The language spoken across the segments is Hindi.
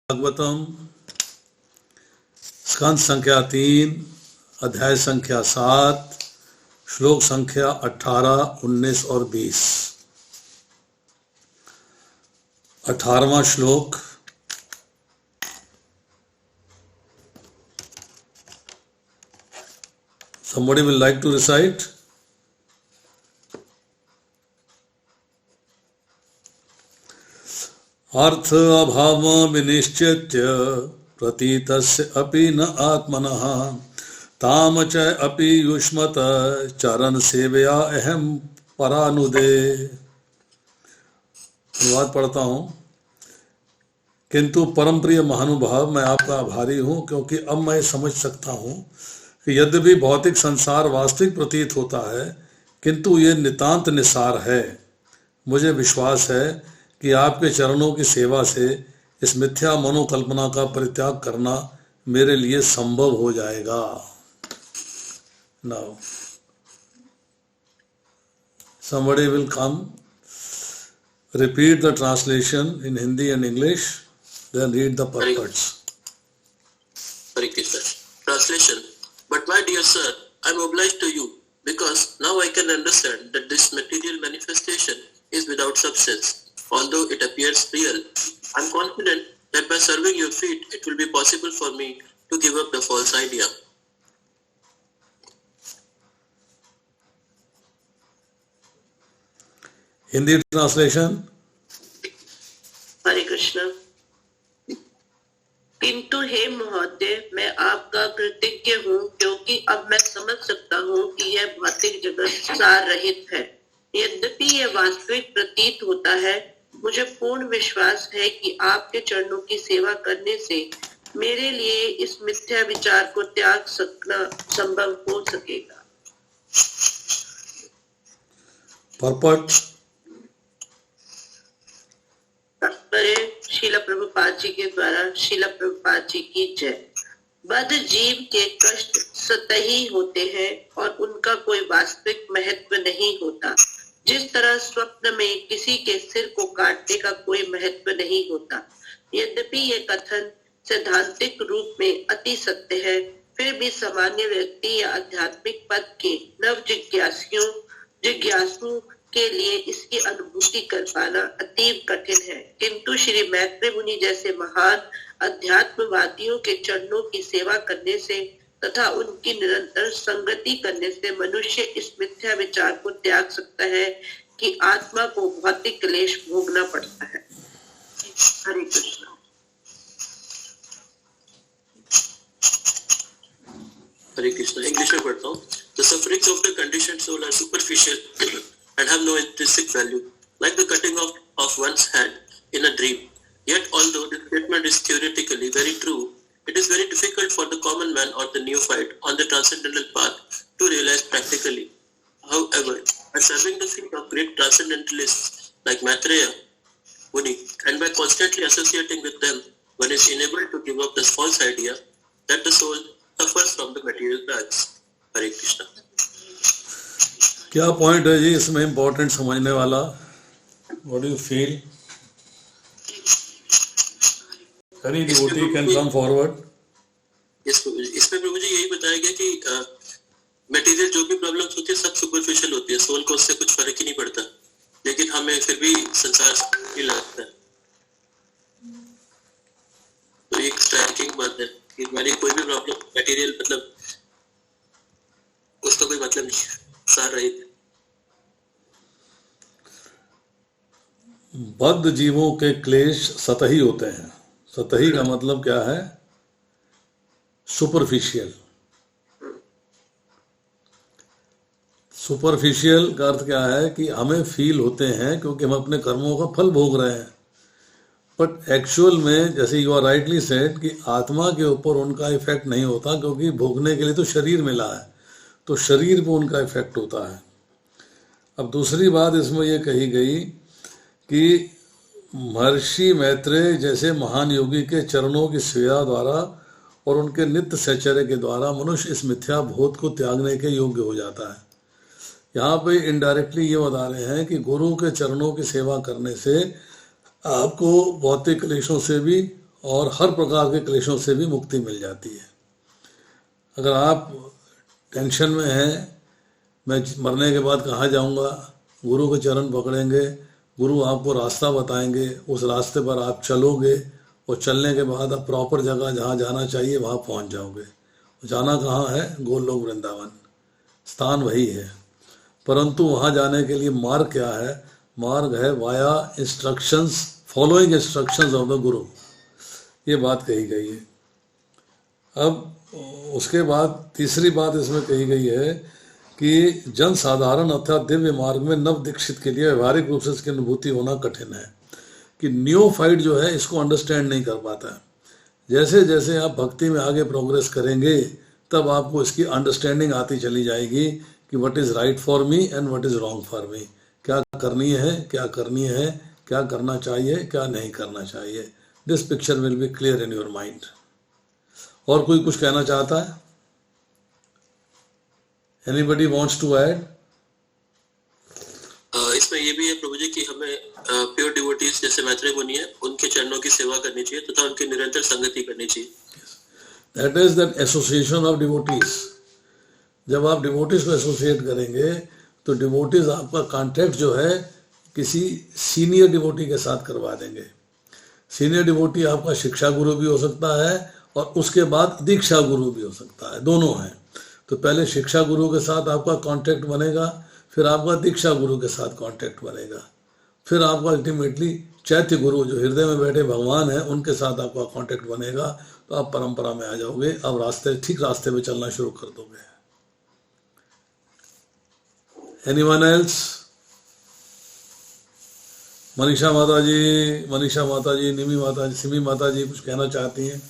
भागवतम स्कंद संख्या 3 अध्याय संख्या 7 श्लोक संख्या 18, 19 और 20। 18वां श्लोक। Somebody will like to recite? अर्थ अभाव विनिश्चित्य प्रतीतस्य अपि न आत्मनः ताम च अपि युष्मत चरण सेवया अहम परानुदे। अनुवाद पढ़ता हूँ। किंतु परम प्रिय महानुभाव, मैं आपका आभारी हूँ, क्योंकि अब मैं समझ सकता हूँ कि यद्यपि भौतिक संसार वास्तविक प्रतीत होता है, किंतु ये नितांत निसार है। मुझे विश्वास है कि आपके चरणों की सेवा से इस मिथ्या मनोकल्पना का परित्याग करना मेरे लिए संभव हो जाएगा। Now, somebody will come, repeat the translation in Hindi and English, then read the purports. Hare Krishna. Translation. But my dear sir, I am obliged to you, because now I can understand that this material manifestation is without substance. Although it appears real, I am confident that by serving your feet, it will be possible for me to give up the false idea. Hindi translation. हरे कृष्ण। किंतु हे महोदय, मैं आपका कृतज्ञ हूँ, क्योंकि अब मैं समझ सकता हूँ कि यह भौतिक जगत सार रहित है। यद्यपि यह वास्तविक प्रतीत होता है, मुझे पूर्ण विश्वास है कि आपके चरणों की सेवा करने से मेरे लिए इस मिथ्या विचार को त्याग सकना संभव हो सकेगा। Purport. तात्पर्य शीला प्रभुपाद जी के द्वारा। शीला प्रभुपाद जी की जय। बद्ध जीव के कष्ट सतही होते हैं और उनका कोई वास्तविक महत्व नहीं होता। जिस तरह स्वप्न में किसी के सिर को काटने का कोई महत्व नहीं होता। यद्यपि ये कथन सैद्धांतिक रूप में अति सत्य है, फिर भी सामान्य व्यक्ति या आध्यात्मिक पद के नव जिज्ञासु के लिए इसकी अनुभूति कर पाना अतीव कठिन है। किंतु श्री मैत्री मुनि जैसे महान अध्यात्मवादियों के चरणों की सेवा करने से तथा उनकी निरंतर संगति करने से मनुष्य इस मिथ्या विचार को त्याग सकता है कि आत्मा को भौतिक क्लेश भोगना पड़ता है। हरे कृष्ण। Hare Krishna. English में पढ़ता हूँ। The sufferings of the conditioned soul are superficial and have no intrinsic value, like the cutting off of one's hand in a dream. Yet, although this statement is theoretically very true, it is very difficult for the common man or the neophyte on the transcendental path to realize practically. However, by serving the feet of great transcendentalists like Maitreya Muni, and by constantly associating with them, one is enabled to give up this false idea that the soul suffers from the material bags. Hare Krishna. क्या पॉइंट है जी इसमें इम्पोर्टेंट समझने वाला? What do you feel? Any devotee can come forward. इसमें भी मुझे यही बताया गया कि मटेरियल जो भी प्रॉब्लम्स होती है सब सुपरफिशियल होती है, सोल को उससे कुछ फर्क ही नहीं पड़ता, लेकिन हमें फिर भी संसार ही लगता है। तो एक स्ट्राइकिंग बात है कि हमारी कोई भी प्रॉब्लम मटेरियल मतलब उसका कोई मतलब नहीं, सार रहित। बद्ध जीवों के क्लेश सतही होते हैं। सतही का मतलब क्या है? सुपरफिशियल। सुपरफिशियल का अर्थ क्या है कि हमें फील होते हैं क्योंकि हम अपने कर्मों का फल भोग रहे हैं, बट एक्चुअल में जैसे यू आर राइटली सेड कि आत्मा के ऊपर उनका इफेक्ट नहीं होता, क्योंकि भोगने के लिए तो शरीर मिला है, तो शरीर पे उनका इफेक्ट होता है। अब दूसरी बात इसमें यह कही गई कि महर्षि मैत्रेय जैसे महान योगी के चरणों की सेवा द्वारा और उनके नित्य सचर्य के द्वारा मनुष्य इस मिथ्या भूत को त्यागने के योग्य हो जाता है। यहाँ पे इनडायरेक्टली ये बता रहे हैं कि गुरु के चरणों की सेवा करने से आपको भौतिक क्लेशों से भी और हर प्रकार के क्लेशों से भी मुक्ति मिल जाती है। अगर आप टेंशन में हैं, मैं मरने के बाद कहाँ जाऊँगा, गुरु के चरण पकड़ेंगे, गुरु आपको रास्ता बताएंगे, उस रास्ते पर आप चलोगे और चलने के बाद आप प्रॉपर जगह जहाँ जाना चाहिए वहाँ पहुँच जाओगे। जाना कहाँ है? गोलोक वृंदावन, स्थान वही है। परंतु वहाँ जाने के लिए मार्ग क्या है? मार्ग है via instructions, following instructions of the गुरु, ये बात कही गई है। अब उसके बाद तीसरी बात इसमें कही गई है कि जन साधारण अर्थात दिव्य मार्ग में नव दीक्षित के लिए व्यवहारिक रूप से इसकी अनुभूति होना कठिन है, कि न्यूफाइट जो है इसको अंडरस्टैंड नहीं कर पाता है। जैसे जैसे आप भक्ति में आगे प्रोग्रेस करेंगे तब आपको इसकी अंडरस्टैंडिंग आती चली जाएगी कि what is right for me and what is wrong for me, क्या करनी है, क्या करनी है, क्या करना चाहिए, क्या नहीं करना चाहिए। This picture will be clear in your mind. और कोई कुछ कहना चाहता है? Anybody wants to add? इसमें ये भी है प्रभु जी कि हमें प्योर डिवोटीज जैसे मैत्रेय मुनि है उनके चरणों की सेवा करनी चाहिए तथा उनकी निरंतर संगति करनी चाहिए। That is that association of devotees. जब आप डिवोटीज को एसोसिएट करेंगे तो डिवोटीज आपका कॉन्टैक्ट जो है किसी सीनियर डिवोटी के साथ करवा देंगे। सीनियर डिवोटी आपका शिक्षा गुरु भी हो सकता है और उसके बाद दीक्षा गुरु भी हो सकता है, दोनों हैं। तो पहले शिक्षा गुरु के साथ आपका कांटेक्ट बनेगा, फिर आपका दीक्षा गुरु के साथ कांटेक्ट बनेगा, फिर आपका अल्टीमेटली चैत्य गुरु जो हृदय में बैठे भगवान हैं उनके साथ आपका कांटेक्ट बनेगा। तो आप परंपरा में आ जाओगे, अब रास्ते ठीक रास्ते पे चलना शुरू कर दोगे। Anyone else? मनीषा माता जी, निमी माता जी, सिमी माता जी कुछ कहना चाहती हैं?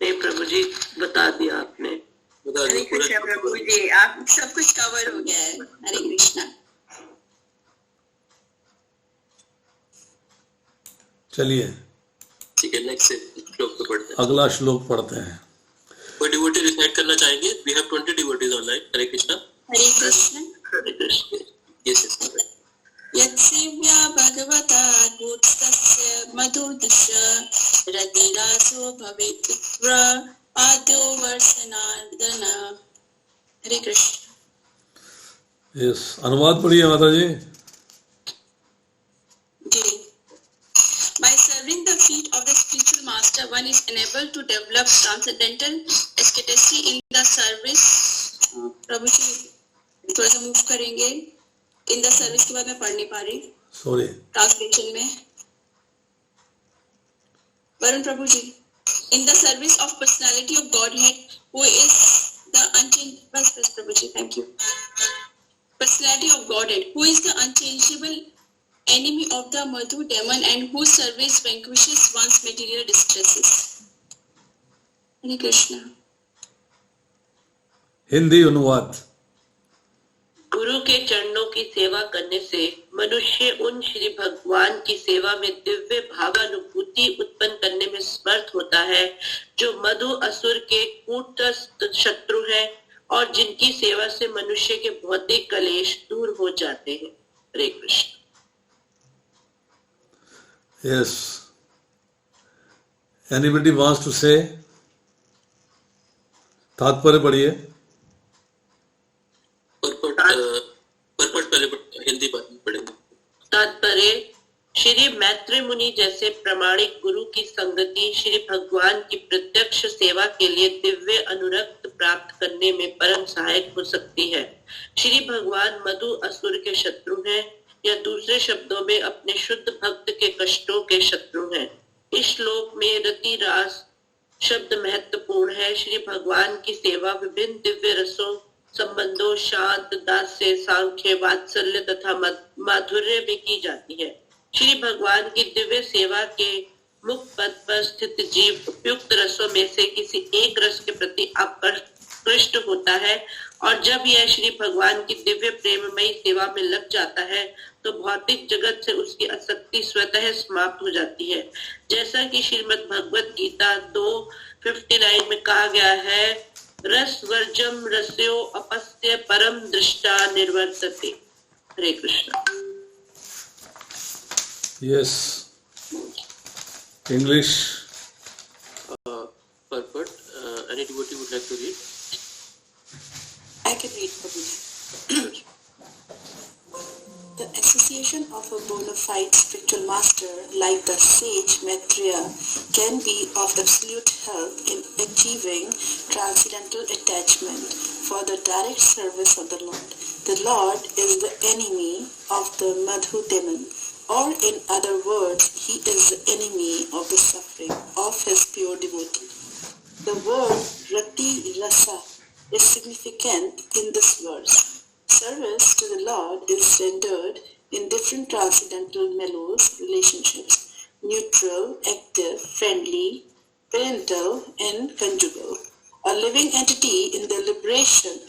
नहीं प्रभु जी, बता दिया आपने। हरे कृष्णा प्रभु जी, आप सब कुछ कवर हो गया है। हरे कृष्णा। चलिए ठीक है, नेक्स्ट श्लोक पे पढ़ते हैं। अगला श्लोक पढ़ते हैं। कोई डिवोटी रिसाइट करना चाहेंगे? We have 20 devotees online. Hare Krishna. Hare Krishna. Hare Krishna. Yes yes. यत्सेव्या भगवता कूटस्थस्य मधुदस्य रतिरासो भवेत् पुत्र आद्यो वर्षनार्दन। हरे कृष्ण। यस, अनुवाद पढ़िए माता जी। जी। By serving the feet of the spiritual master, one is enabled to develop transcendental ecstasy in the service. प्रभु जी थोड़ा सा मूव करेंगे। इन द सर्विस के बाद मैं पढ़ नहीं पा रही, सॉरी, ट्रांसलेशन में। Varun Prabhu ji, in the service of personality of Godhead who is the unchange, बस प्रभु जी, thank you. Personality of Godhead who is the unchangeable enemy of the Madhu demon and whose service vanquishes one's material distresses. Hare Krishna. Hindi अनुवाद। गुरु के चरणों की सेवा करने से मनुष्य उन श्री भगवान की सेवा में दिव्य भावानुभूति उत्पन्न करने में समर्थ होता है जो मधु असुर के कूटस्थ शत्रु हैं और जिनकी सेवा से मनुष्य के भौतिक कलेश दूर हो जाते हैं। Hare Krishna. Yes. Anybody wants to say? तात्पर्य पढ़िए। पहले हिंदी पढ़ेंगे। तात्पर्य: श्री मैत्रेय मुनि जैसे प्रामाणिक गुरु की संगति श्री भगवान की प्रत्यक्ष सेवा के लिए दिव्य अनुरक्त प्राप्त करने में परम सहायक हो सकती है। श्री भगवान मधु असुर के शत्रु हैं, या दूसरे शब्दों में अपने शुद्ध भक्त के कष्टों के शत्रु हैं। इस श्लोक में रति रास शब्द महत्वपूर्ण है। श्री भगवान की सेवा विभिन्न दिव्य रसों, संबंधों, शांत, दास्य, सांख्य, वात्सल्य तथा माधुर्य में की जाती है। श्री भगवान की दिव्य सेवा के मुख पद पर स्थित जीव उपयुक्त रसों में से किसी एक रस के प्रति आकृष्ट होता है और जब यह श्री भगवान की दिव्य प्रेममयी सेवा में लग जाता है तो भौतिक जगत से उसकी आसक्ति स्वतः समाप्त हो जाती है। जैसा कि श्रीमद् भगवत गीता 2:59 में कहा गया है, रस वर्जम रस्यो अपस्य परम दृष्टा निर्वर्तते। हरे Krishna. Yes. English. Purport. Any devotee would like to read? I can read, Prabhuji. The association of a bona fide spiritual master like the sage Maitreya can be of absolute help in achieving transcendental attachment for the direct service of the Lord. The Lord is the enemy of the Madhu demon, or in other words, he is the enemy of the suffering of his pure devotee. The word Rati Rasa is significant in this verse. Service to the Lord is rendered in different transcendental mellows relationships: neutral, active, friendly, parental, and conjugal. A living entity in the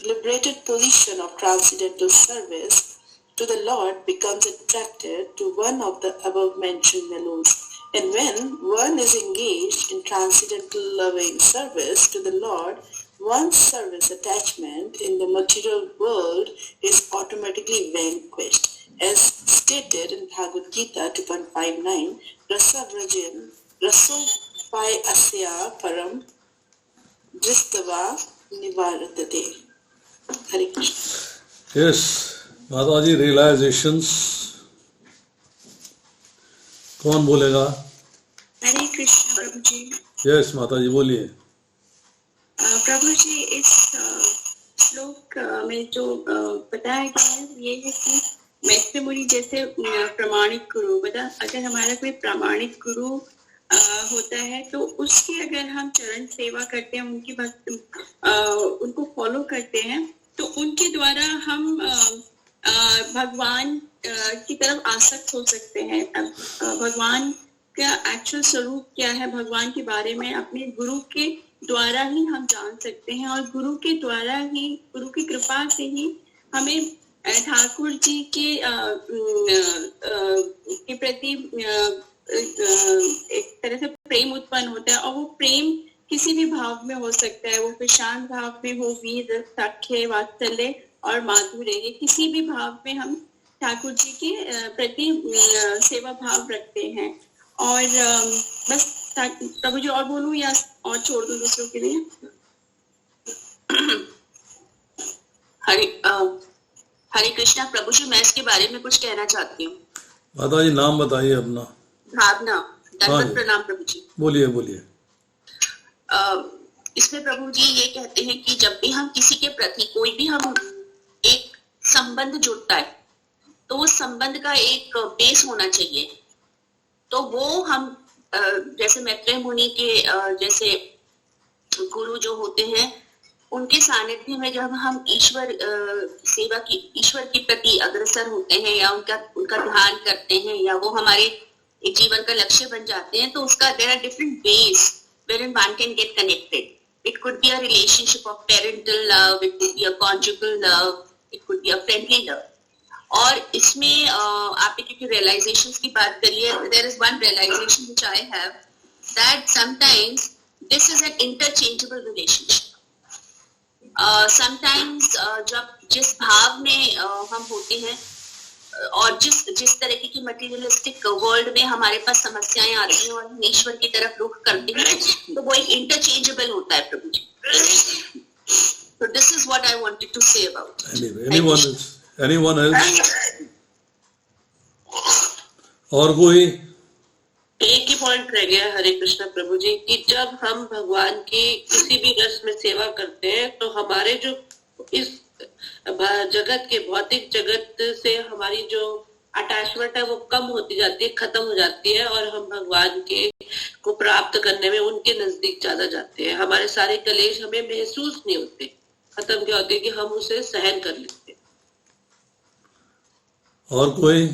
liberated position of transcendental service to the Lord becomes attracted to one of the above-mentioned mellows. And when one is engaged in transcendental loving service to the Lord, one's service attachment in the material world is automatically vanquished. As stated in Bhagavad Gita 2.59, Rasa Vrajan, Raso Pai Asya Param Dristava Nivaradate. Hare Krishna. Yes. Mataji, realizations. कौन बोलेगा? हरे कृष्ण प्रभु जी। Yes, माताजी बोलिए। प्रभु जी, इस श्लोक में जो बताया गया है ये है कि मैत्रेय मुनि जैसे प्रामाणिक गुरु, अगर हमारा कोई प्रामाणिक गुरु होता है तो उसकी अगर हम चरण सेवा करते हैं, उनकी उनको फॉलो करते हैं, तो उनके द्वारा हम भगवान की तरफ आसक्त हो सकते हैं। भगवान का एक्चुअल स्वरूप क्या है, भगवान के बारे में अपने गुरु के द्वारा ही हम जान सकते हैं, और गुरु के द्वारा ही, गुरु की कृपा से ही हमें ठाकुर जी के प्रति एक तरह से प्रेम उत्पन्न होता है। और वो प्रेम किसी भी भाव में हो सकता है, वो प्रशांत भाव में हो, वीर, सख्य, वात्सल्य और माधुर्य, ये किसी भी भाव में हम ठाकुर जी के प्रति सेवा भाव रखते हैं। और बस प्रभु जी, और बोलूं या और छोड़ दूं दूसरों के लिए? हरे कृष्णा प्रभु जी, मैं इसके बारे में कुछ कहना चाहती हूँ। माता जी नाम बताइए अपना। भावना। दंडवत प्रणाम प्रभु जी। बोलिए बोलिए। इसमें प्रभु जी ये कहते हैं कि जब भी हम किसी के प्रति कोई भी हम एक संबंध जुड़ता है तो वो संबंध का एक बेस होना चाहिए। तो वो हम जैसे मैत्रेय मुनि के जैसे गुरु जो होते हैं, उनके सानिध्य में जब हम ईश्वर के प्रति अग्रसर होते हैं या उनका ध्यान करते हैं, या वो हमारे एक जीवन का लक्ष्य बन जाते हैं, तो उसका there are different ways wherein one can get connected. It could be a relationship of parental love, it could be a conjugal love, it could be a friendly love. और इसमें आपने क्योंकि realizations की बात करी है, there is one realization which I have, that sometimes this is an interchangeable relationship. Sometimes जब जिस भाव में हम होते हैं और जिस तरीके की मटेरियलिस्टिक वर्ल्ड में हमारे पास समस्याएं आती हैं और हम ईश्वर की तरफ रुख करते हैं, तो वो एक इंटरचेंजेबल होता है प्रभु जी। So this is what I wanted to say about it. Anyone else? और कोई? एक ही पॉइंट रह गया हरे कृष्ण प्रभु जी, कि जब हम भगवान की किसी भी रस में सेवा करते हैं तो हमारे जो इस जगत के भौतिक जगत से हमारी जो अटैचमेंट है वो कम होती जाती है, खत्म हो जाती है, और हम भगवान के को प्राप्त करने में उनके नजदीक ज्यादा जाते हैं। हमारे सारे कलेश हमें महसूस नहीं होते, खत्म क्या होते कि हम उसे सहन कर लेते। और कोई?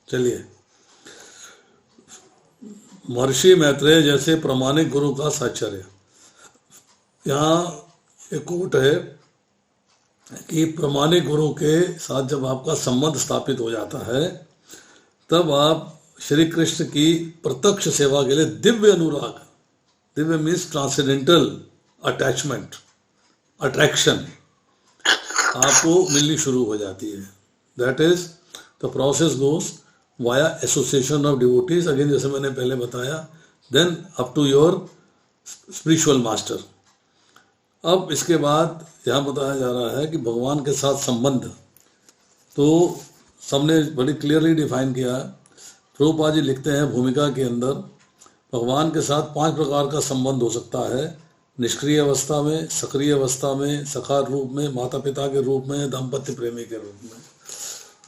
चलिए, महर्षि मैत्रेय जैसे प्रामाणिक गुरु का साक्षात्कार। यहाँ एक कोट है कि प्रामाणिक गुरु के साथ जब आपका संबंध स्थापित हो जाता है, तब आप श्री कृष्ण की प्रत्यक्ष सेवा के लिए दिव्य अनुराग, Divya means transcendental attachment, attraction, आपको मिलनी शुरू हो जाती है. That is the process goes via association of devotees, again जैसे मैंने पहले बताया, then up to your spiritual master. अब इसके बाद यहाँ बताया जा रहा है कि भगवान के साथ संबंध, तो सबने बड़ी क्लियरली डिफाइन किया है. प्रभुपाद जी लिखते हैं भूमिका के अंदर, भगवान के साथ 5 प्रकार का संबंध हो सकता है: निष्क्रिय अवस्था में, सक्रिय अवस्था में, सखा रूप में, माता पिता के रूप में, दाम्पत्य प्रेमी के रूप में.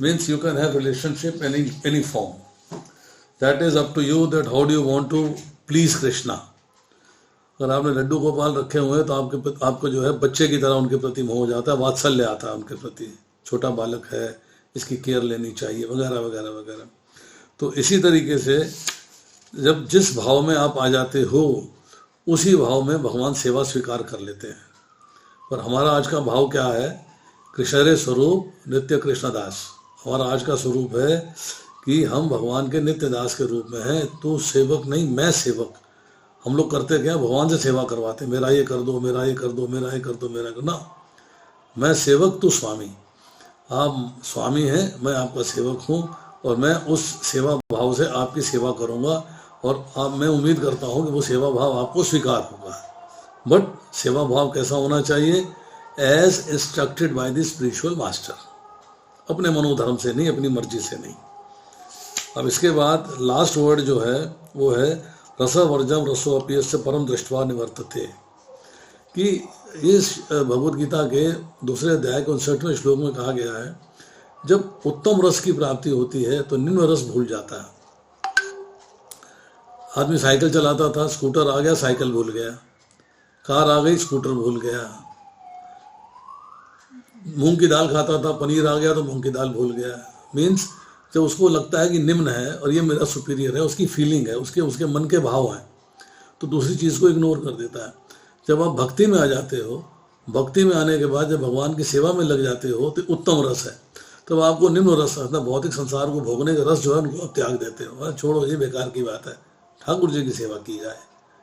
Means you can have relationship any form. That is up to you that how do you want to please Krishna. अगर आपने लड्डू गोपाल रखे हुए हैं तो आपको जो है बच्चे की तरह उनके प्रति मोह हो जाता है, वात्सल्य आता है उनके प्रति. छोटा बालक है, इसकी केयर लेनी चाहिए, वगैरह वगैरह वगैरह. तो इसी तरीके से जब जिस भाव में आप आ जाते हो उसी भाव में भगवान सेवा स्वीकार कर लेते हैं. और हमारा आज का भाव क्या है? कृष्ण स्वरूप नित्य कृष्णदास. हमारा आज का स्वरूप है कि हम भगवान के नित्य दास के रूप में हैं. तू सेवक नहीं, मैं सेवक. हम लोग करते क्या? भगवान से सेवा करवाते, मेरा ये कर दो, मेरा ये कर दो, मेरा ये कर दो, मेरा कर. ना, मैं सेवक, तू स्वामी. आप स्वामी हैं, मैं आपका सेवक हूँ, और मैं उस सेवा भाव से आपकी सेवा करूँगा. और मैं उम्मीद करता हूँ कि वो सेवा भाव आपको स्वीकार होगा. बट सेवा भाव कैसा होना चाहिए? As instructed by the spiritual master. अपने मनोधर्म से नहीं, अपनी मर्जी से नहीं. अब इसके बाद लास्ट वर्ड जो है वो है रसवर्जम रसोअप्यस्य परम दृष्ट्वा निवर्तते. कि इस भगवत गीता के दूसरे अध्याय के 59वें श्लोक में कहा गया है, जब उत्तम रस की प्राप्ति होती है तो निम्न रस भूल जाता है. आदमी साइकिल चलाता था, स्कूटर आ गया, साइकिल भूल गया. कार आ गई, स्कूटर भूल गया. मूंग की दाल खाता था, पनीर आ गया तो मूंग की दाल भूल गया. मीन्स जब उसको लगता है कि निम्न है और ये मेरा सुपीरियर है, उसकी फीलिंग है, उसके मन के भाव हैं, तो दूसरी चीज़ को इग्नोर कर देता है. जब आप भक्ति में आ जाते हो, भक्ति में आने के बाद जब भगवान की सेवा में लग जाते हो तो उत्तम रस है. तब आपको निम्न रस, अपना भौतिक संसार को भोगने का रस जो है उनको आप त्याग देते हो. छोड़ो, ये बेकार की बात है, ठाकुर जी की सेवा की जाए.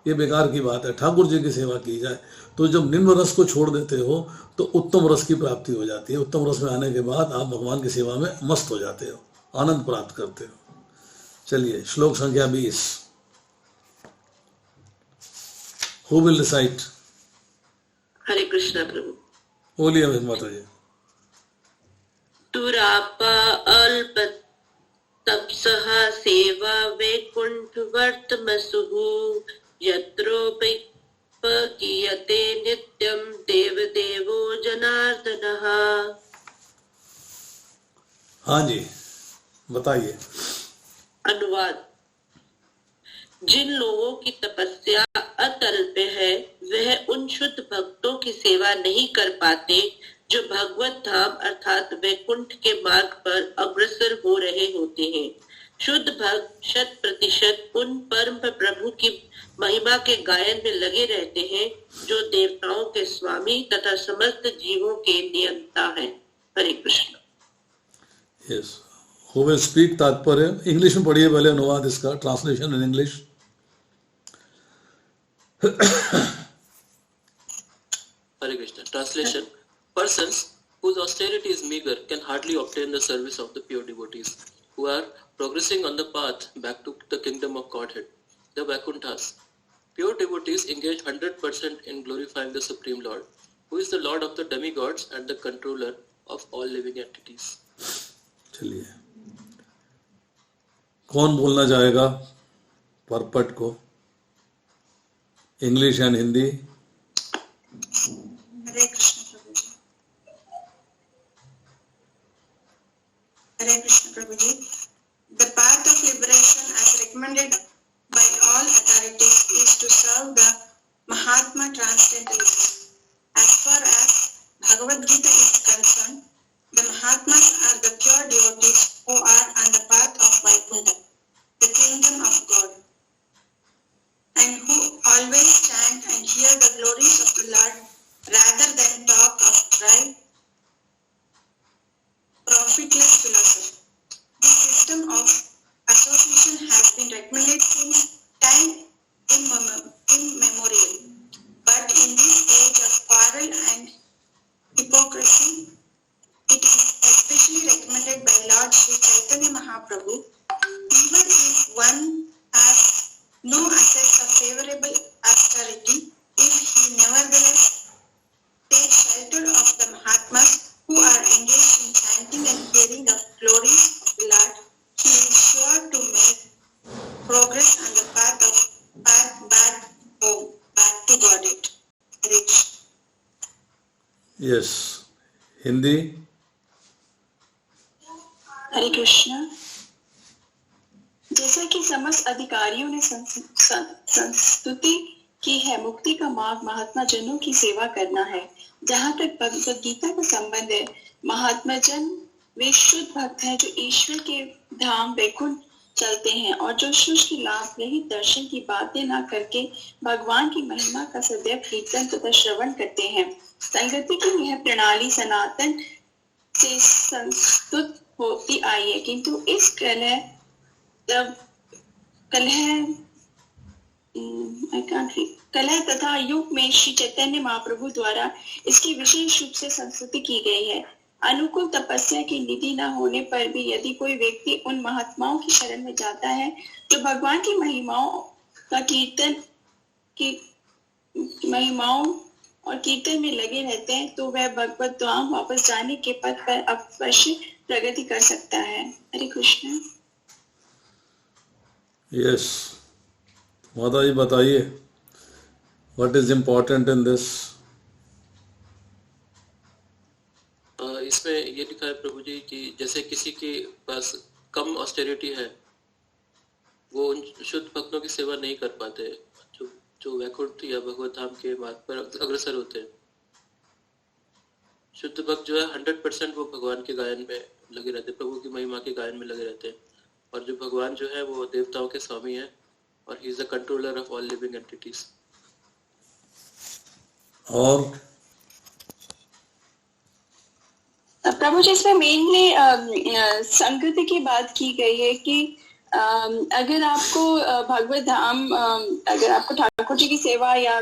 ये बेकार की बात है, ठाकुर जी की सेवा की जाए. तो जब निम्न रस को छोड़ देते हो तो उत्तम रस की प्राप्ति हो जाती है. उत्तम रस में आने के बाद आप भगवान की सेवा में मस्त हो जाते हो, आनंद प्राप्त करते हो. चलिए, श्लोक संख्या 20. Who will recite? Hare Krishna प्रभु. बोलिए माता जी. दुरापा अल्प तपसः सेवा वैकुंठ वर्तमसुहु यत्रोपगीयते नित्यं देवदेवो जनार्दनः. हाँ जी, बताइए. अनुवाद. जिन लोगों की तपस्या अतल्प है वह उन शुद्ध भक्तों की सेवा नहीं कर पाते जो भगवत धाम अर्थात वैकुंठ के मार्ग पर अग्रसर हो रहे होते हैं. शुद्ध भक्त 100% उन परम प्रभु की महिमा के गायन में लगे रहते हैं जो देवताओं के स्वामी तथा समस्त जीवों के नियंता हैं. Hare Krishna. Yes, who will speak तात्पर्य? इंग्लिश में पढ़िए पहले अनुवाद, इसका translation in English. Hare Krishna. Translation: Persons whose austerity is meager can hardly obtain the service of the pure devotees who are progressing on the path back to the kingdom of Godhead, the Vakunthas. Pure devotees engage 100% in glorifying the Supreme Lord, who is the Lord of the demigods and the controller of all living entities. चलिए, कौन बोलना चाहेगा परपट को? English and Hindi. Hare Krishna Prabhu ji. Hare Krishna Prabhu ji. The path of liberation as recommended by all authorities is to serve the Mahatma Transcendentalists. As far as Bhagavad Gita is concerned, the Mahatmas are the pure devotees who are on the path of Vaikuntha, the kingdom of God, and who always chant and hear the glories of the Lord rather than talk of dry, profitless philosophy. This system of association has been recommended since time immemorial. But in this age of quarrel and hypocrisy, recommended by Lord Sri Chaitanya Mahaprabhu, even if one has no assets of favorable austerity, if he nevertheless takes shelter of the Mahatmas who are engaged in chanting and hearing the glories of the Lord, he is sure to make progress on the path back to Godhead. Rich. Yes, Hindi. Hare Krishna. जैसा कि समस्त अधिकारियों ने संस्तुति की है, मुक्ति का मार्ग महात्मा जनों की सेवा करना है। जहाँ तक भगवद गीता का संबंध है, महात्मा जन वे शुद्ध भक्त हैं जो ईश्वर के धाम वैकुंठ चलते हैं और जो शुष्क लाभ रहित दर्शन की बातें ना करके भगवान की महिमा का सदैव कीर्तन तथा श्रवण करते हैं। संगति की यह प्रणाली सनातन से संस्तुत होती आई है, किंतु इस कलह तथा युग में श्री चैतन्य महाप्रभु द्वारा इसकी विशेष रूप से संस्तुति की गई है। अनुकूल तपस्या की निधि न होने पर भी यदि कोई व्यक्ति उन महात्माओं की शरण में जाता है जो भगवान की महिमाओं और कीर्तन में लगे रहते हैं, तो वह भगवत धाम वापस जाने के पथ पर अवश्य प्रगति कर सकता है। हरे कृष्ण। यस, माता जी बताइए, what is important in this? इसमें ये लिखा है प्रभु जी कि जैसे किसी के पास कम ऑस्टेरिटी है, वो उन शुद्ध भक्तों की सेवा नहीं कर पाते जो वैकुंठ या भगवत धाम के मार्ग पर अग्रसर होते हैं। शुद्ध भक्त जो है 100% वो भगवान के गायन में लगे रहते हैं, प्रभु की महिमा के गायन में लगे रहते हैं। और जो भगवान जो है वो देवताओं के स्वामी है और he is the controller of all living entities. और प्रभु जी इसमें मेनली संगति की बात की गई है कि अगर आपको भगवत धाम, अगर आपको ठाकुर जी की सेवा या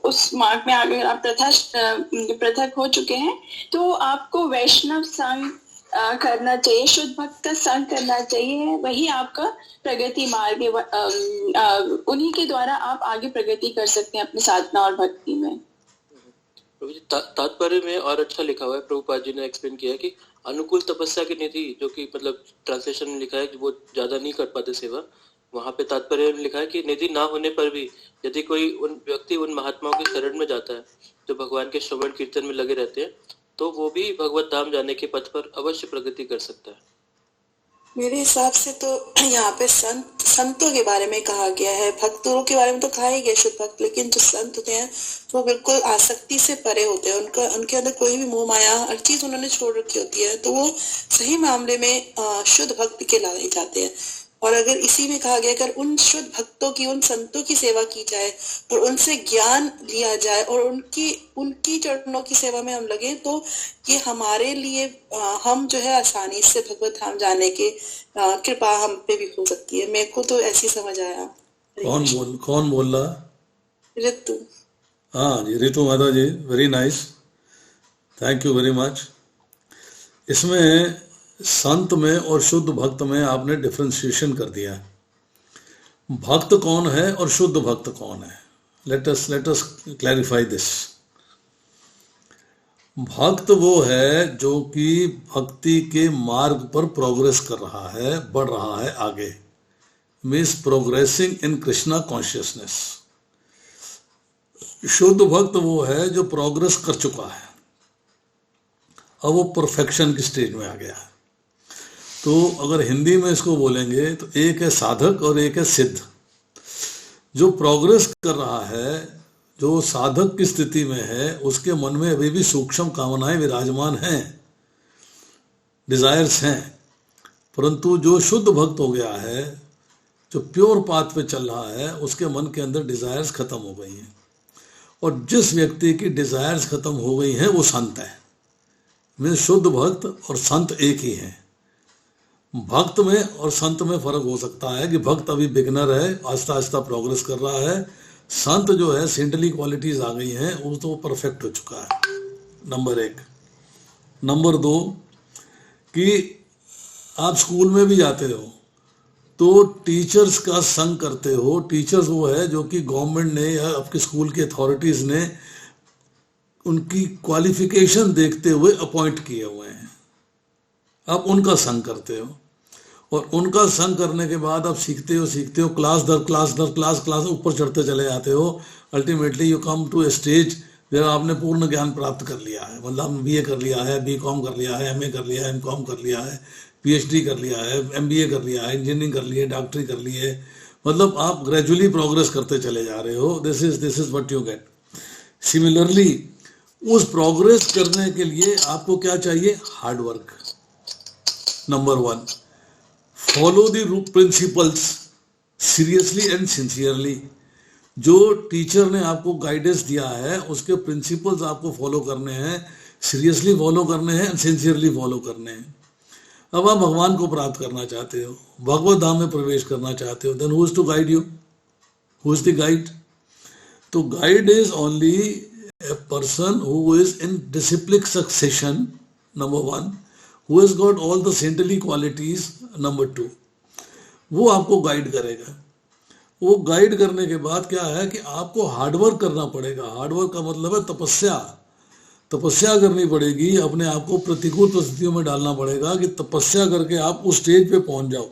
उस मार्ग में अगर आप पृथक हो चुके हैं, तो आपको वैष्णव संग करना चाहिए, शुद्ध भक्त का संग करना चाहिए। वही आपका प्रगति मार्ग है। उन्हीं के द्वारा आप आगे प्रगति कर सकते हैं अपनी साधना और भक्ति में। तात्पर्य में और अच्छा लिखा हुआ है, प्रभुपाद जी ने एक्सप्लेन किया कि अनुकूल तपस्या की निधि, जो कि मतलब ट्रांसलेशन में लिखा है कि वो ज्यादा नहीं कर पाते सेवा, वहां पे तात्पर्य में लिखा है कि निधि ना होने पर भी यदि कोई उन व्यक्ति उन महात्माओं के शरण में जाता है जो भगवान के श्रवण कीर्तन में लगे रहते हैं, तो वो भी भगवत धाम जाने के पथ पर अवश्य प्रगति कर सकता है। मेरे हिसाब से तो यहाँ पे संतों के बारे में कहा गया है। भक्तों के बारे में तो कहा ही गया शुद्ध भक्त, लेकिन जो संत होते हैं वो बिल्कुल आसक्ति से परे होते हैं। उनके अंदर कोई भी मोह माया हर चीज उन्होंने छोड़ रखी होती है, तो वो सही मामले में शुद्ध भक्त कहलाए जाते हैं। और अगर इसी में कहा गया, अगर उन शुद्ध भक्तों की, उन संतों की सेवा की जाए और उनसे ज्ञान लिया जाए और उनकी चरणों की सेवा में हम लगे, तो ये हमारे लिए हम जो है आसानी से भगवत धाम जाने के कृपा हम पे भी हो सकती है। मेरे को तो ऐसी समझ आया। कौन बोल रहा? ऋतु। हाँ जी, ऋतु माता जी, very nice, thank you very much. इसमें संत में और शुद्ध भक्त में आपने डिफरेंशिएशन कर दिया है। भक्त कौन है और शुद्ध भक्त कौन है? Let us clarify this. भक्त वो है जो कि भक्ति के मार्ग पर प्रोग्रेस कर रहा है, बढ़ रहा है आगे, means progressing in Krishna consciousness. शुद्ध भक्त वो है जो प्रोग्रेस कर चुका है, अब वो परफेक्शन की स्टेज में आ गया है। तो अगर हिंदी में इसको बोलेंगे तो एक है साधक और एक है सिद्ध। जो प्रोग्रेस कर रहा है, जो साधक की स्थिति में है, उसके मन में अभी भी सूक्ष्म कामनाएं विराजमान हैं, डिजायर्स हैं। परंतु जो शुद्ध भक्त हो गया है, जो प्योर पाथ पे चल रहा है, उसके मन के अंदर डिजायर्स खत्म हो गई हैं। और जिस व्यक्ति की डिजायर्स खत्म हो गई हैं वो संत है। मैं शुद्ध भक्त और संत एक ही है। भक्त में और संत में फर्क हो सकता है कि भक्त अभी बिगनर है, आस्ता आस्ता प्रोग्रेस कर रहा है। संत जो है सेंटली क्वालिटीज आ गई हैं, वो तो परफेक्ट हो चुका है। नंबर 1। नंबर 2, कि आप स्कूल में भी जाते हो तो टीचर्स का संग करते हो। टीचर्स वो है जो कि गवर्नमेंट ने या आपके स्कूल की अथॉरिटीज़ ने उनकी क्वालिफिकेशन देखते हुए अपॉइंट किए हुए हैं, आप उनका संग करते हो। और उनका संग करने के बाद आप सीखते हो, क्लास दर क्लास ऊपर चढ़ते चले जाते हो। Ultimately you come to a stage जब आपने पूर्ण ज्ञान प्राप्त कर लिया है, मतलब BA कर लिया है, BCom कर लिया है, MA कर लिया है, MCom कर लिया है, PhD कर लिया है, MBA कर लिया है, इंजीनियरिंग कर ली है, डॉक्टरी कर ली है, मतलब आप ग्रेजुअली प्रोग्रेस करते चले जा रहे हो। This is what you get. Similarly उस प्रोग्रेस करने के लिए आपको क्या चाहिए? Hard work. Number 1, follow the principles seriously and sincerely. जो टीचर ने आपको गाइडेंस दिया है उसके प्रिंसिपल्स आपको फॉलो करने हैं, सीरियसली फॉलो करने हैं, सिंसियरली फॉलो करने हैं। अब आप भगवान को प्राप्त करना चाहते हो, भगवत धाम में प्रवेश करना चाहते हो, then who is to guide you? Who is the guide? तो guide is only a person who is in disciplic succession, number 1, who has got all the saintly qualities, number 2, वो आपको गाइड करेगा। वो गाइड करने के बाद क्या है कि आपको हार्डवर्क करना पड़ेगा। हार्डवर्क का मतलब है तपस्या। तपस्या करनी पड़ेगी, अपने आप को प्रतिकूल परिस्थितियों में डालना पड़ेगा कि तपस्या करके आप उस स्टेज पे पहुंच जाओ।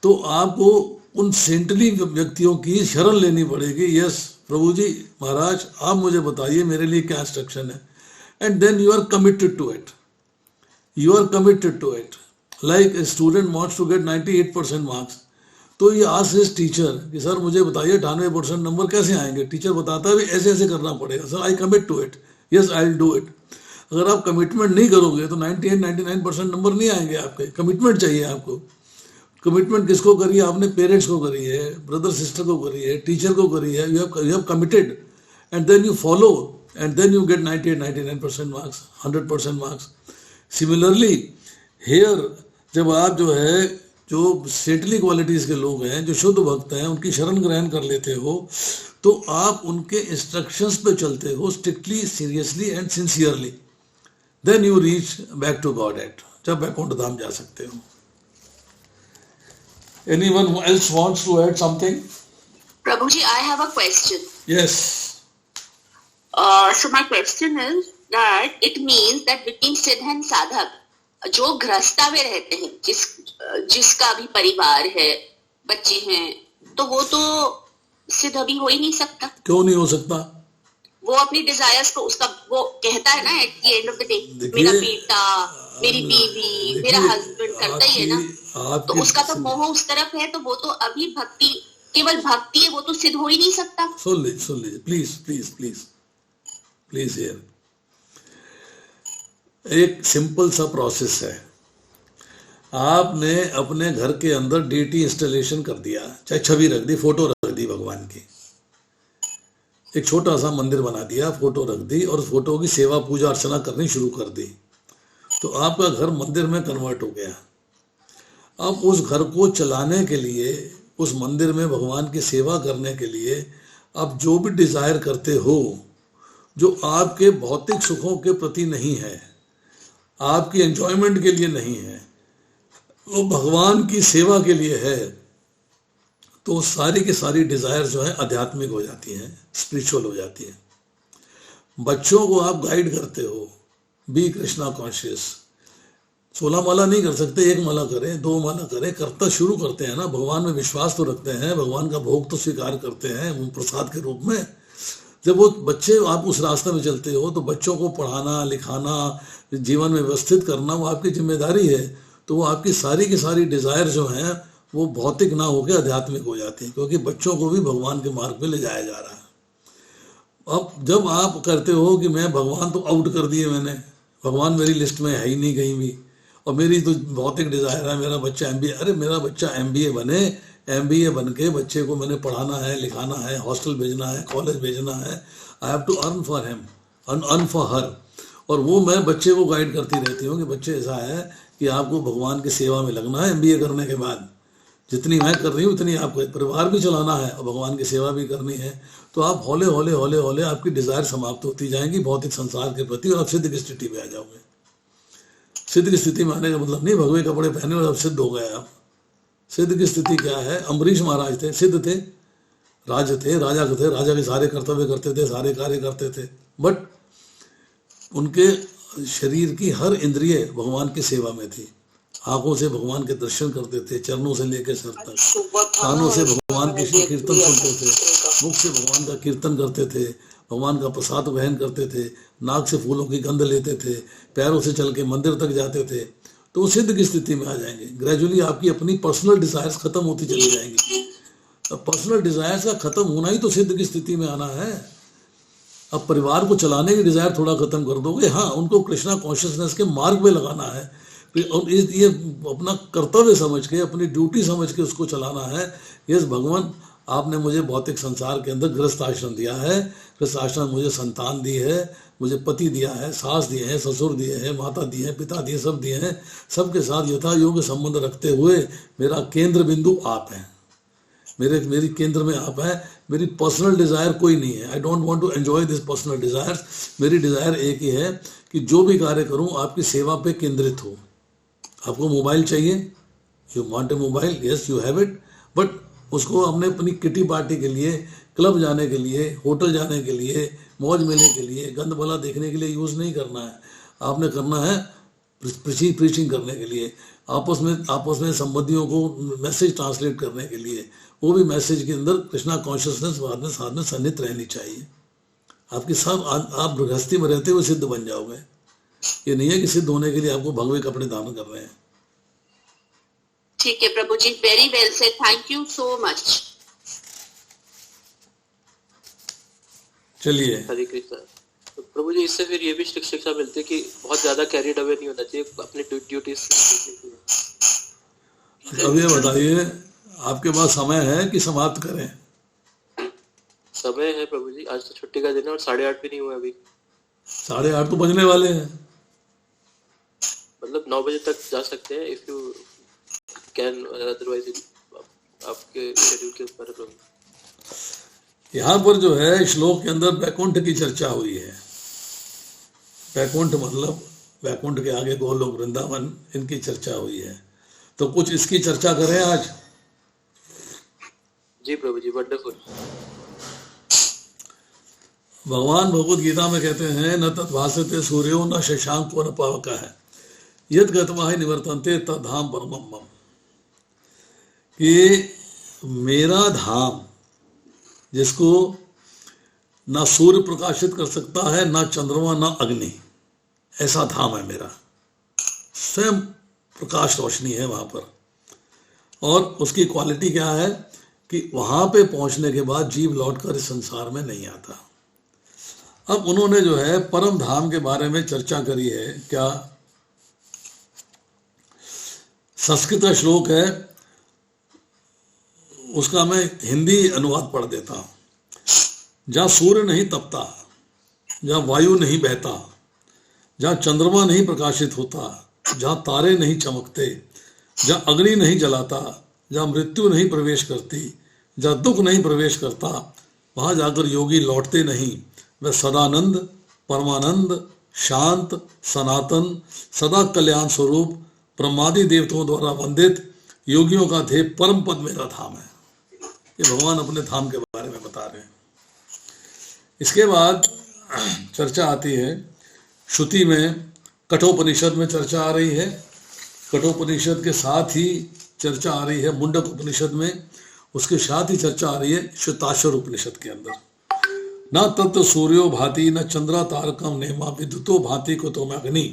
तो आपको उन सेंटली व्यक्तियों की शरण लेनी पड़ेगी। यस प्रभु जी, महाराज आप मुझे बताइए मेरे लिए क्या इंस्ट्रक्शन है, and then you are committed to it. You are committed to it. Like a student wants to get 98% marks, तो ये आस्क हिज टीचर कि सर मुझे बताइए 98% नंबर कैसे आएंगे। टीचर बताता है ऐसे ऐसे करना पड़ेगा। Sir I commit to it, yes I will do it. अगर आप कमिटमेंट नहीं करोगे तो 98-99% नंबर नहीं आएंगे आपके। कमिटमेंट चाहिए आपको। कमिटमेंट किसको करी है आपने? पेरेंट्स को करी है, ब्रदर सिस्टर को करी है, टीचर को करी है। You have committed and then you follow and then you get 98-99% marks, 100% marks. Similarly here जब आप जो सेंटली क्वालिटीज़ के लोग हैं, जो शुद्ध भक्त हैं, उनकी शरण ग्रहण कर लेते हो तो आप उनके इंस्ट्रक्शंस पे चलते हो strictly, seriously and sincerely. Then you reach back to God at, जब वैकुंठ धाम जा सकते हो। Anyone else wants to add something? Prabhuji, I have a question. Yes. So my question is that it means that between सिद्ध and साधक, जो गृहस्था में रहते हैं, जिसका भी परिवार है, बच्चे हैं, तो वो तो सिद्ध अभी हो ही नहीं सकता। क्यों नहीं हो सकता? वो अपनी डिजायर्स को, उसका वो कहता है ना at the end of the day, मेरा बेटा, मेरी बीवी, मेरा हस्बैंड करता ही है ना, तो उसका तो मोह उस तरफ है, तो वो तो अभी भक्ति, केवल भक्ति है, वो तो सिद्ध हो ही नहीं सकता। सुन लीजिए प्लीज हियर। एक सिंपल सा प्रोसेस है। आपने अपने घर के अंदर डीटी इंस्टॉलेशन कर दिया, चाहे छवि रख दी, फोटो रख दी भगवान की, एक छोटा सा मंदिर बना दिया, फोटो रख दी और फोटो की सेवा पूजा अर्चना करनी शुरू कर दी, तो आपका घर मंदिर में कन्वर्ट हो गया। अब उस घर को चलाने के लिए, उस मंदिर में भगवान की सेवा करने के लिए आप जो भी डिजायर करते हो, जो आपके भौतिक सुखों के प्रति नहीं है, आपकी एंजॉयमेंट के लिए नहीं है, वो भगवान की सेवा के लिए है, तो सारी की सारी डिजायर जो है आध्यात्मिक हो जाती हैं, स्पिरिचुअल हो जाती है। बच्चों को आप गाइड करते हो, बी कृष्णा कॉन्शियस। 16 माला नहीं कर सकते, 1 माला करें, 2 माला करें, करता शुरू करते हैं ना। भगवान में विश्वास तो रखते हैं, भगवान का भोग तो स्वीकार करते हैं प्रसाद के रूप में। जब वो बच्चे, आप उस रास्ते में चलते हो तो बच्चों को पढ़ाना, लिखाना, जीवन में व्यवस्थित करना वो आपकी जिम्मेदारी है। तो वो आपकी सारी की सारी डिजायर जो हैं वो भौतिक ना होकर आध्यात्मिक हो जाती है, क्योंकि बच्चों को भी भगवान के मार्ग पे ले जाया जा रहा है। अब जब आप करते हो कि मैं भगवान तो आउट कर दिए मैंने, भगवान मेरी लिस्ट में है ही नहीं कहीं भी, और मेरी तो भौतिक डिजायर है मेरा बच्चा MBA, अरे मेरा बच्चा MBA बने, MBA बन के बच्चे को मैंने पढ़ाना है, लिखाना है, हॉस्टल भेजना है, कॉलेज भेजना है। I have to earn for him, earn for her. और वो मैं बच्चे को गाइड करती रहती हूँ कि बच्चे ऐसा है कि आपको भगवान की सेवा में लगना है। MBA करने के बाद जितनी मैं कर रही हूँ उतनी आपको परिवार भी चलाना है और भगवान की सेवा भी करनी है। तो आप हौले हौले हौले हौले आपकी डिजायर समाप्त होती जाएंगी भौतिक संसार के प्रति, और आप सिद्ध की स्थिति में आ जाओगे। सिद्ध की स्थिति में आने का मतलब नहीं भगवे कपड़े पहने और अब सिद्ध हो गए आप। सिद्ध की स्थिति क्या है? अम्बरीश महाराज थे, सिद्ध थे, राजा थे, राजा के सारे कर्तव्य करते थे, सारे कार्य करते थे, बट उनके शरीर की हर इंद्रिय भगवान की सेवा में थी। आंखों से भगवान के दर्शन करते थे, चरणों से लेकर सर तक, कानों से भगवान के कीर्तन सुनते थे, मुख से भगवान का कीर्तन करते थे, भगवान का प्रसाद वहन करते थे, नाक से फूलों की गंध लेते थे, पैरों से चल के मंदिर तक जाते थे, तो वो सिद्ध की स्थिति में आ जाएंगे। ग्रेजुअली आपकी अपनी पर्सनल डिजायर्स खत्म होती चली जाएंगी। अब पर्सनल डिजायर्स का खत्म होना ही तो सिद्ध की स्थिति में आना है। अब परिवार को चलाने की डिजायर थोड़ा खत्म कर दोगे, हाँ उनको कृष्णा कॉन्शियसनेस के मार्ग में लगाना है, ये अपना कर्तव्य समझ के, अपनी ड्यूटी समझ के उसको चलाना है। यस भगवान, आपने मुझे भौतिक संसार के अंदर गृहस्थ आश्रम दिया है, गृहस्थ आश्रम मुझे संतान दी है, मुझे पति दिया है, सास दिए हैं, ससुर दिए हैं, माता दिए हैं, पिता दिए, सब दिए हैं, सबके साथ यथा योग्य संबंध रखते हुए मेरा केंद्र बिंदु आप हैं, मेरी केंद्र में आप हैं। मेरी पर्सनल डिजायर कोई नहीं है। I don't want to enjoy this personal desires. मेरी डिजायर एक ही है कि जो भी कार्य करूं आपकी सेवा पे केंद्रित हो। आपको मोबाइल चाहिए, you want a mobile, yes you have it, but उसको हमने अपनी किटी पार्टी के लिए, क्लब जाने के लिए, होटल जाने के लिए, मौज मेले के लिए, गंद भला देखने के लिए यूज़ नहीं करना है। आपने करना है प्रीचिंग करने के लिए, आपस में संबंधियों को मैसेज ट्रांसलेट करने के लिए। वो भी मैसेज के अंदर कृष्णा कॉन्शियसनेस साथ में सन्निहित रहनी चाहिए। आपकी सब आप गृहस्थी में रहते हुए सिद्ध बन जाओगे। ये नहीं है कि सिद्ध होने के लिए आपको भगवे कपड़े दान कर रहे हैं। ठीक है प्रभु जी, very well said, thank you so much. चलिए, हरे कृष्ण। तो प्रभु जी, इससे फिर ये भी शिक्षा मिलती है कि बहुत ज्यादा कैरिड अवे नहीं होना चाहिए अपनी ड्यूटीज। अब ये बताइए, आपके पास समय है कि समाप्त करें? समय है प्रभु जी, आज तो छुट्टी का दिन है और 8:30 भी नहीं हुआ अभी। 8:30 तो बजने वाले हैं। मतलब 9 बजे तक जा सकते हैं इफ यू कैन, अदरवाइज आपके शेड्यूल के ऊपर है प्रभु। यहाँ पर जो है श्लोक के अंदर वैकुंठ की चर्चा हुई है। वैकुंठ मतलब वैकुंठ के आगे गोलोक वृंदावन, इनकी चर्चा हुई है। तो कुछ इसकी चर्चा करें आज। जी प्रभु जी, वंडरफुल। भगवान भगवत गीता में कहते हैं, न तद्भासते सूर्यो न शशांको न पावकः है, यद गत्वा हि निवर्तन्ते तद्धाम परमं मम। कि मेरा धाम, जिसको ना सूर्य प्रकाशित कर सकता है, ना चंद्रमा, ना अग्नि, ऐसा धाम है मेरा। स्वयं प्रकाश रोशनी है वहां पर। और उसकी क्वालिटी क्या है कि वहां पे पहुंचने के बाद जीव लौटकर इस संसार में नहीं आता। अब उन्होंने जो है परम धाम के बारे में चर्चा करी है। क्या संस्कृत का श्लोक है, उसका मैं हिंदी अनुवाद पढ़ देता हूं। जहां सूर्य नहीं तपता, जहां वायु नहीं बहता, जहां चंद्रमा नहीं प्रकाशित होता, जहां तारे नहीं चमकते, जहां अग्नि नहीं जलाता, जहां मृत्यु नहीं प्रवेश करती, जहां दुख नहीं प्रवेश करता, वहां जाकर योगी लौटते नहीं। वह सदानंद, परमानंद, शांत, सनातन, सदा कल्याण स्वरूप, ब्रह्मादि देवताओं द्वारा वंदित योगियों का ध्येय परम पद मेरा धाम है। ये भगवान अपने धाम के बारे में बता रहे हैं। इसके बाद चर्चा आती है श्रुति में, कठोपनिषद में चर्चा आ रही है। कठोपनिषद के साथ ही चर्चा आ रही है मुंडक उपनिषद में, उसके साथ ही चर्चा आ रही है श्वेताश्वर उपनिषद के अंदर। न तत्व सूर्यो भाति न चंद्रा तारकम नेमा विद्युतो भाति को तुम अग्नि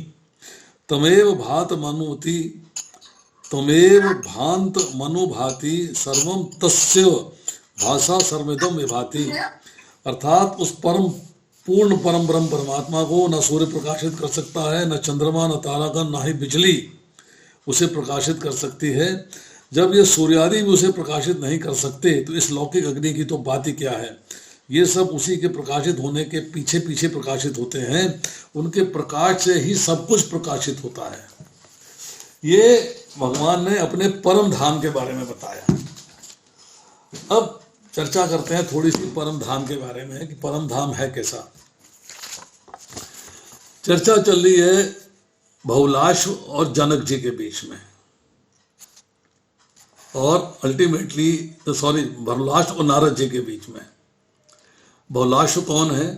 तमेव भात मनुति तमेव भांत मनु भाति सर्वम तस्य भाषा सर्वमिदम विभाति। अर्थात उस परम पूर्ण परम ब्रह्म परमात्मा को न सूर्य प्रकाशित कर सकता है, न चंद्रमा, न तारागण, न ही बिजली उसे प्रकाशित कर सकती है। जब ये सूर्यादि भी उसे प्रकाशित नहीं कर सकते तो इस लौकिक अग्नि की तो बात ही क्या है। ये सब उसी के प्रकाशित होने के पीछे पीछे प्रकाशित होते हैं। उनके प्रकाश से ही सब कुछ प्रकाशित होता है। ये भगवान ने अपने परम धाम के बारे में बताया। अब चर्चा करते हैं थोड़ी सी परम धाम के बारे में कि परम धाम है कैसा। चर्चा चल रही है बहुलाश और जनक जी के बीच में, और अल्टीमेटली बहुलाश और नारद जी के बीच में। बहुलाश कौन है?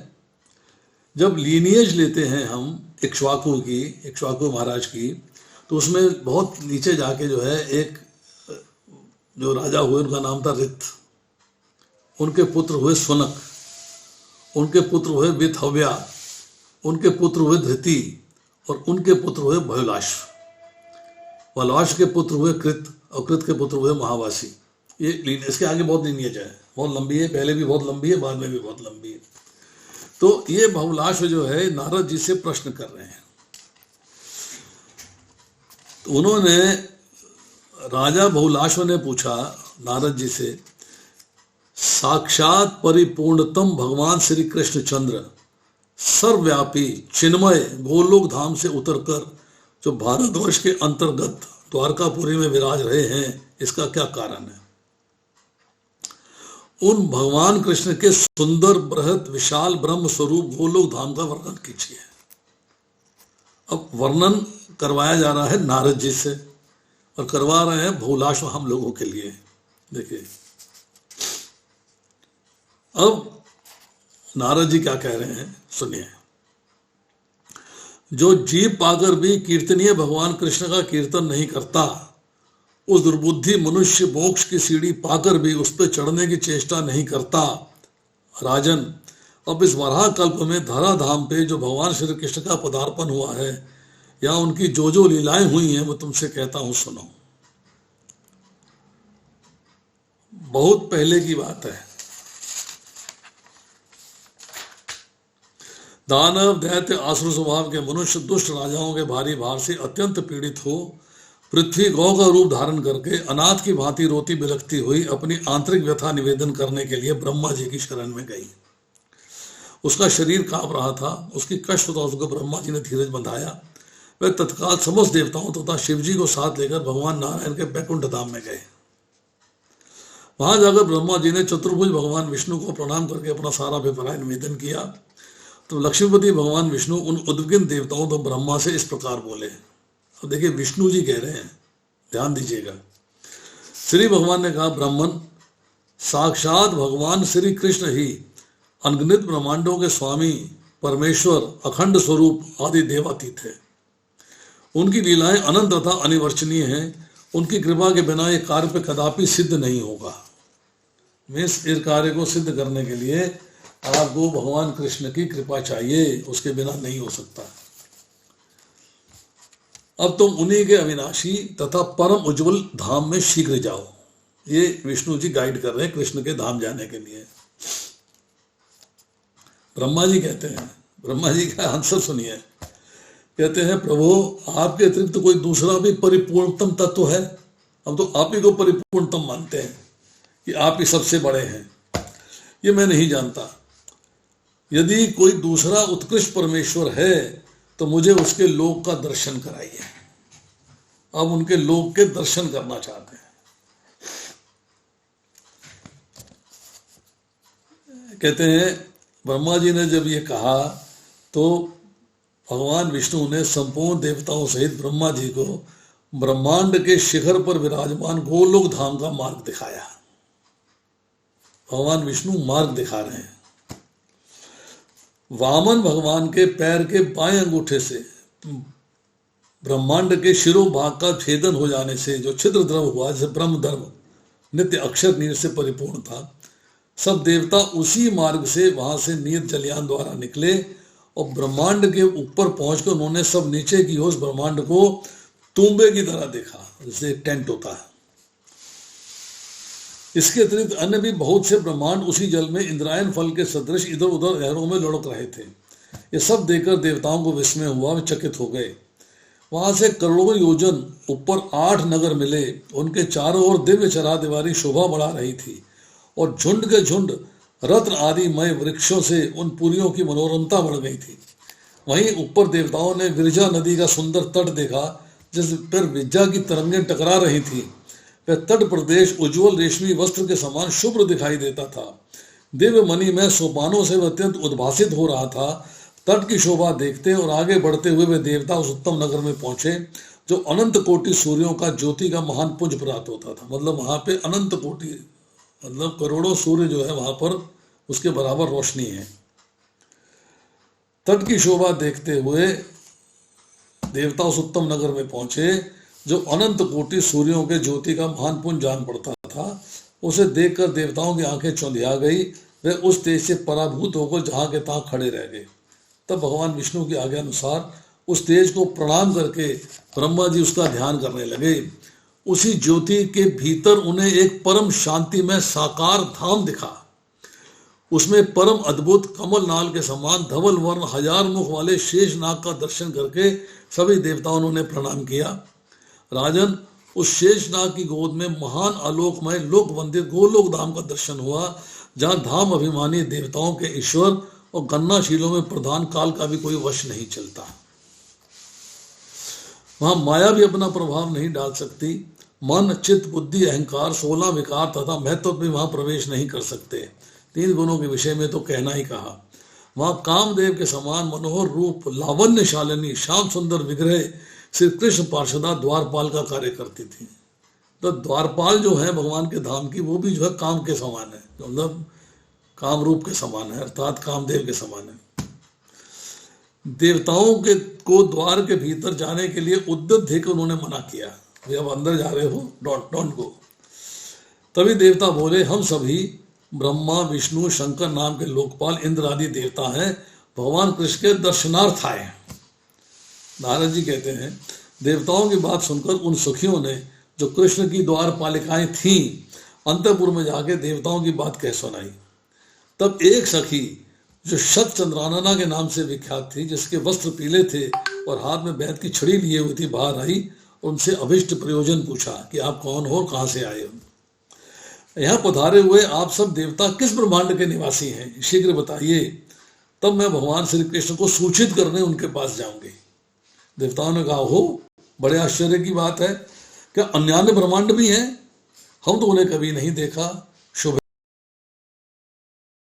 जब लीनिएज लेते हैं हम इक्ष्वाकु महाराज की, तो उसमें बहुत नीचे जाके जो है एक जो राजा हुए उनका नाम था रित, उनके पुत्र हुए सुनक, उनके पुत्र हुए विथव्या, उनके पुत्र हुए धृति, और उनके पुत्र हुए बहुलाश। बहुलाश के पुत्र हुए कृत, और कृत के पुत्र हुए महावासी। ये इसके आगे बहुत लीनिएज है, बहुत लंबी है, पहले भी बहुत लंबी है, बाद में भी बहुत लंबी है। तो ये बहुलाश जो है नारद जी से प्रश्न कर रहे हैं। तो उन्होंने, राजा बहुलाश ने पूछा नारद जी से, साक्षात परिपूर्णतम भगवान श्री कृष्णचंद्र सर्वव्यापी चिन्मय गोलोक धाम से उतरकर जो भारतवर्ष के अंतर्गत द्वारकापुरी में विराज रहे हैं, इसका क्या कारण है? उन भगवान कृष्ण के सुंदर बृहत विशाल ब्रह्म स्वरूप गोलोक धाम का वर्णन कीजिए। अब वर्णन करवाया जा रहा है नारद जी से, और करवा रहे हैं बहुलाश हम लोगों के लिए। देखिए अब नारद जी क्या कह रहे हैं, सुनिए। जो जीव पाकर भी कीर्तनीय भगवान कृष्ण का कीर्तन नहीं करता, उस दुर्बुद्धि मनुष्य मोक्ष की सीढ़ी पाकर भी उस पर चढ़ने की चेष्टा नहीं करता। राजन, अब इस वराह कल्प में धरा धाम पे जो भगवान श्री कृष्ण का पदार्पण हुआ है, या उनकी जो जो लीलाएं हुई हैं, मैं तुमसे कहता हूं सुनो। बहुत पहले की बात है। दानव दैत्य आसुर स्वभाव के मनुष्य दुष्ट राजाओं के भारी भार से अत्यंत पीड़ित हो पृथ्वी गौ का रूप धारण करके अनाथ की भांति रोती बिलखती हुई अपनी आंतरिक व्यथा निवेदन करने के लिए ब्रह्मा जी की शरण में गई। उसका शरीर कांप रहा था, उसकी कष्ट होता, उसको ब्रह्मा जी ने धीरज बंधाया। वह तत्काल समस्त देवताओं तथा शिव जी को साथ लेकर भगवान नारायण के बैकुंठ धाम में गए। वहां जाकर ब्रह्मा जी ने चतुर्भुज भगवान विष्णु को प्रणाम करके अपना सारा अभिप्राय निवेदन किया। तो लक्ष्मीपति भगवान विष्णु उन उद्विग्न देवताओं तो ब्रह्मा से इस प्रकार बोले। अब देखिए विष्णु जी कह रहे हैं, ध्यान दीजिएगा। श्री भगवान ने कहा, ब्राह्मण, साक्षात भगवान श्री कृष्ण ही अनगिनत ब्रह्मांडों के स्वामी, परमेश्वर, अखंड स्वरूप आदि देवातीत है। उनकी लीलाएं अनंत तथा अनिवर्चनीय हैं। उनकी कृपा के बिना ये कार्य पे कदापि सिद्ध नहीं होगा। इस कार्य को सिद्ध करने के लिए आपको भगवान कृष्ण की कृपा चाहिए, उसके बिना नहीं हो सकता। अब तुम उन्हीं के अविनाशी तथा परम उज्जवल धाम में शीघ्र जाओ। ये विष्णु जी गाइड कर रहे हैं कृष्ण के धाम जाने के लिए। ब्रह्मा जी कहते हैं, ब्रह्मा जी का आंसर सुनिए। कहते हैं, प्रभु आपके अतिरिक्त कोई दूसरा भी परिपूर्णतम तत्व है? हम तो आप ही को परिपूर्णतम मानते हैं कि आप ही सबसे बड़े हैं। ये मैं नहीं जानता। यदि कोई दूसरा उत्कृष्ट परमेश्वर है तो मुझे उसके लोक का दर्शन कराइए। अब उनके लोक के दर्शन करना चाहते हैं। कहते हैं ब्रह्मा जी ने जब ये कहा तो भगवान विष्णु ने संपूर्ण देवताओं सहित ब्रह्मा जी को ब्रह्मांड के शिखर पर विराजमान गोलोक धाम का मार्ग दिखाया। भगवान विष्णु मार्ग दिखा रहे हैं। वामन भगवान के पैर के बाएं अंगूठे से ब्रह्मांड के शिरोभाग का छेदन हो जाने से जो छिद्र द्रव हुआ, जैसे ब्रह्म द्रव नित्य अक्षर नीर से परिपूर्ण था, सब देवता उसी मार्ग से वहां से नियत जलयान द्वारा निकले और ब्रह्मांड के ऊपर पहुंचकर उन्होंने सब नीचे की ओर ब्रह्मांड को तुम्बे की तरह देखा, जैसे एक टेंट होता है। इसके अतिरिक्त अन्य भी बहुत से ब्रह्मांड उसी जल में इंद्रायण फल के सदृश इधर उधर लहरों में लुढ़क रहे थे। ये सब देखकर देवताओं को विस्मय हुआ, वे चकित हो गए। वहां से करोड़ों योजन ऊपर 8 नगर मिले। उनके चारों ओर दिव्य चरादीवारी शोभा बढ़ा रही थी और झुंड के झुंड रत्न आदि मय वृक्षों से उन पुरियों की मनोरमता बढ़ गई थी। वहीं ऊपर देवताओं ने विरजा नदी का सुंदर तट देखा, जिस पर विज्जा की तरंगें टकरा रही थी। वह तट प्रदेश उज्जवल रेशमी वस्त्र के समान शुभ्र दिखाई देता था। दिव्य मणि में सोपानों से वह अत्यंत उद्भासित हो रहा था तट की शोभा देखते और आगे बढ़ते हुए वे देवता उस उत्तम नगर में पहुंचे जो अनंत कोटि सूर्यों का ज्योति का महान पुंज प्राप्त होता था। मतलब वहां पे अनंत कोटि, मतलब करोड़ों सूर्य जो है वहां पर उसके बराबर रोशनी है। तट की शोभा देखते हुए देवता उस उत्तम नगर में पहुंचे जो अनंत कोटि सूर्यों के ज्योति का महान पुंज जान पड़ता था। उसे देखकर देवताओं की आंखें चौंधिया गई, वे उस तेज से पराभूत होकर जहां के तहां खड़े रह गए। तब भगवान विष्णु की आज्ञा अनुसार उस तेज को प्रणाम करके ब्रह्मा जी उसका ध्यान करने लगे। उसी ज्योति के भीतर उन्हें एक परम शांति में साकार धाम दिखा। उसमें परम अद्भुत कमल नाल के समान धवल वर्ण 1000 मुख वाले शेष नाग का दर्शन करके सभी देवताओं ने उन्हें प्रणाम किया। राजन, उस शेष नाग की गोद में महान आलोकमय लोक वंदित गोलोक धाम का दर्शन हुआ, जहां धाम अभिमानी देवताओं के ईश्वर और गन्नाशीलों में प्रधान काल का भी कोई वश नहीं चलता। वहां माया भी अपना प्रभाव नहीं डाल सकती। मन, चित्त, बुद्धि, अहंकार 16 विकार तथा महत्व भी वहां प्रवेश नहीं कर सकते। 3 गुणों के विषय में तो कहना ही कहा। वहां कामदेव के समान मनोहर रूप, लावण्य शालिनी, श्याम सुंदर विग्रह श्री कृष्ण पार्षदा द्वारपाल का कार्य करती थी। तो द्वारपाल जो है भगवान के धाम की, वो भी जो है काम के समान है, मतलब काम रूप के समान है, अर्थात कामदेव के समान है। देवताओं के को द्वार के भीतर जाने के लिए उद्यत देकर उन्होंने मना किया, वे अब अंदर जा रहे हो, डोंट गो। तभी देवता बोले, हम सभी ब्रह्मा, विष्णु, शंकर नाम के लोकपाल, इंद्र आदि देवता हैं, भगवान कृष्ण के दर्शनार्थ आए। नारद जी कहते हैं, देवताओं की बात सुनकर उन सुखियों ने, जो कृष्ण की द्वारपालिकाएं थीं, अंतःपुर में जाके देवताओं की बात कह सुनाई। तब एक सखी जो शतचंद्रानना के नाम से विख्यात थी, जिसके वस्त्र पीले थे और हाथ में बैत की छड़ी लिए हुई थी, बाहर आई, उनसे अभिष्ट प्रयोजन पूछा कि आप कौन हो, कहाँ से आए हो। यहाँ पधारे हुए आप सब देवता किस ब्रह्मांड के निवासी हैं, शीघ्र बताइए, तब मैं भगवान श्री कृष्ण को सूचित करने उनके पास जाऊंगी। देवताओं ने कहा, हो, बड़े आश्चर्य की बात है, क्या अन्य ब्रह्मांड भी हैं? हम तो उन्हें कभी नहीं देखा।